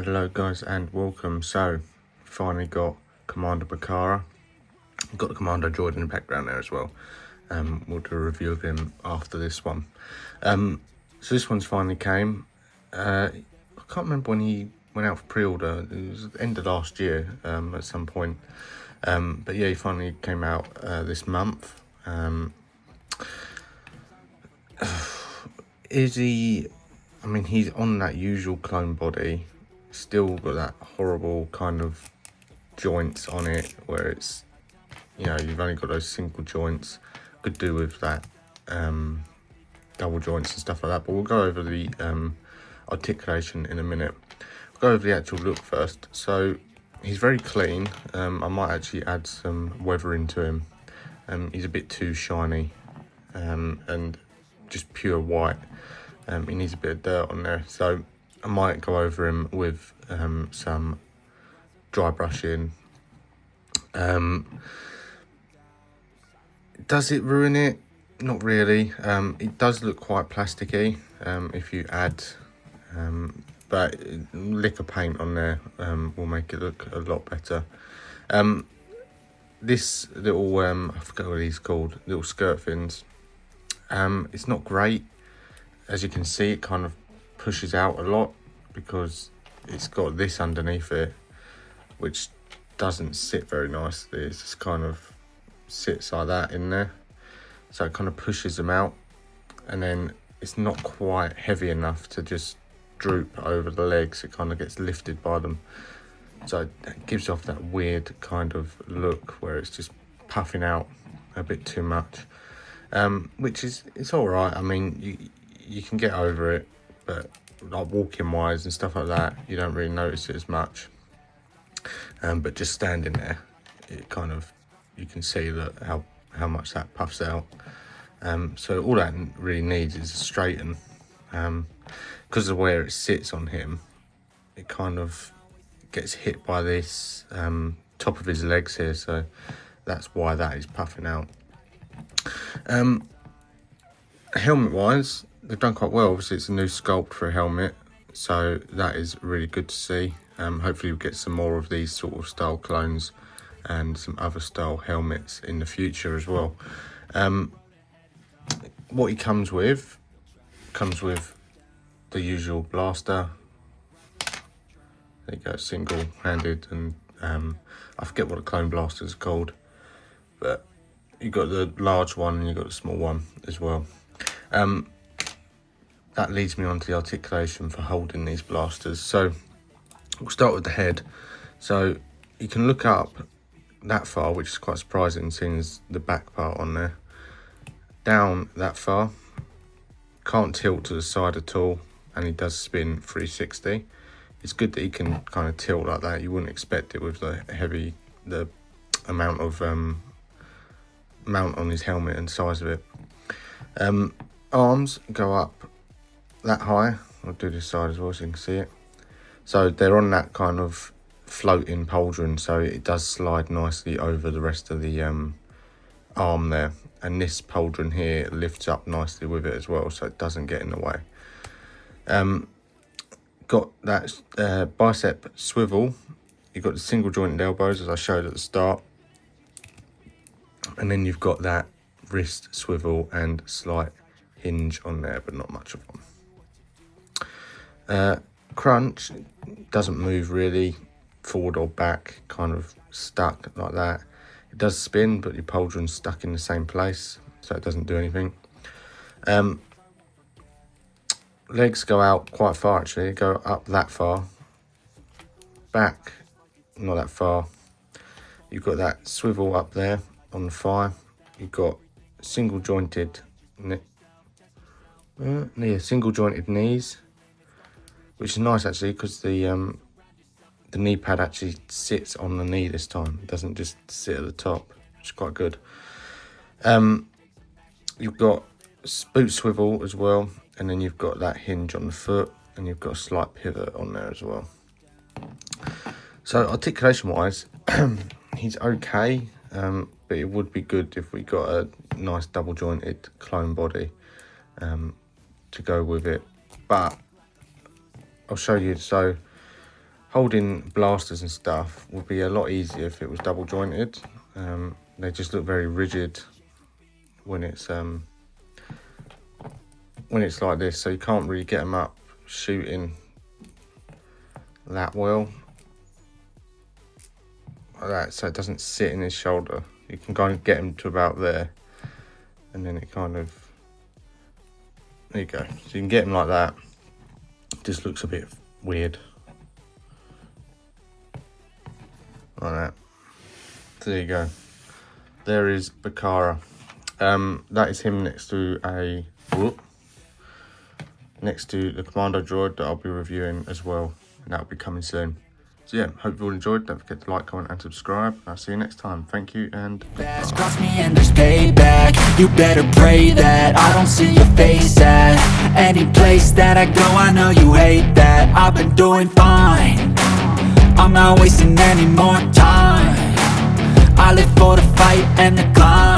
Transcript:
Hello guys and welcome. So finally got Commander Bacara. Got the Commander droid in the background there as well. We'll do a review of him after this one. So this one's finally came. I can't remember when he went out for pre-order. It was at the end of last year at some point. But yeah, he finally came out this month. Is he... I mean, he's on that usual clone body. Still got that horrible kind of joints on it where it's, you know, you've only got those single joints. Could do with that double joints and stuff like that, but we'll go over the articulation in a minute. We'll go over the actual look first. So he's very clean. I might actually add some weather into him. He's a bit too shiny and just pure white. He needs a bit of dirt on there, so I might go over him with some dry brushing. Does it ruin it? Not really. It does look quite plasticky if you add, but lick of paint on there will make it look a lot better. This little, I forget what he's called, little skirt fins, it's not great. As you can see, it kind of pushes out a lot because it's got this underneath it, which doesn't sit very nicely. It just kind of sits like that in there. So it kind of pushes them out, and then it's not quite heavy enough to just droop over the legs. It kind of gets lifted by them. So it gives off that weird kind of look where it's just puffing out a bit too much, which is, it's all right. I mean, you can get over it, but like walking wise and stuff like that, you don't really notice it as much. But just standing there, it kind of, you can see that how much that puffs out. So all that really needs is a straighten. Because of where it sits on him, it kind of gets hit by this top of his legs here, so that's why that is puffing out. Helmet wise, they've done quite well. Obviously it's a new sculpt for a helmet, so that is really good to see. Hopefully we'll get some more of these sort of style clones and some other style helmets in the future as well. What he comes with the usual blaster. There you go, single-handed, and I forget what a clone blaster is called, but you've got the large one and you've got the small one as well. That leads me on to the articulation for holding these blasters. So we'll start with the head. So you can look up that far, which is quite surprising seeing as the back part on there. Down that far, can't tilt to the side at all, and he does spin 360. It's good that he can kind of tilt like that. You wouldn't expect it with the amount of mount on his helmet and size of it. Arms go up that high. I'll do this side as well so you can see it. So they're on that kind of floating pauldron, so it does slide nicely over the rest of the arm there, and this pauldron here lifts up nicely with it as well, so it doesn't get in the way. Got that bicep swivel. You've got the single jointed elbows as I showed at the start, and then you've got that wrist swivel and slight hinge on there, but not much of them. Crunch doesn't move really forward or back, kind of stuck like that. It does spin, but your pauldron's stuck in the same place, so it doesn't do anything. Legs go out quite far actually, go up that far. Back, not that far. You've got that swivel up there on the thigh. You've got single jointed single jointed knees, which is nice actually, because the knee pad actually sits on the knee this time. It doesn't just sit at the top, which is quite good. You've got boot swivel as well, and then you've got that hinge on the foot, and you've got a slight pivot on there as well. So articulation wise, he's okay, but it would be good if we got a nice double jointed clone body to go with it. But I'll show you. So holding blasters and stuff would be a lot easier if it was double jointed. They just look very rigid when it's like this, so you can't really get them up shooting that well like that, so it doesn't sit in his shoulder. You can kind of get him to about there, and then it kind of, there you go. So you can get him like that. It just looks a bit weird like that. So there you go. There is Bacara. That is him next to the commando droid that I'll be reviewing as well, and that'll be coming soon. So yeah, hope you all enjoyed. Don't forget to like, comment and subscribe. I'll see you next time. Thank you, and cross me and there's payback. You better pray that I don't see your face at any place that I go. I know you hate that. I've been doing fine, I'm not wasting any more time. I live for the fight and the climb.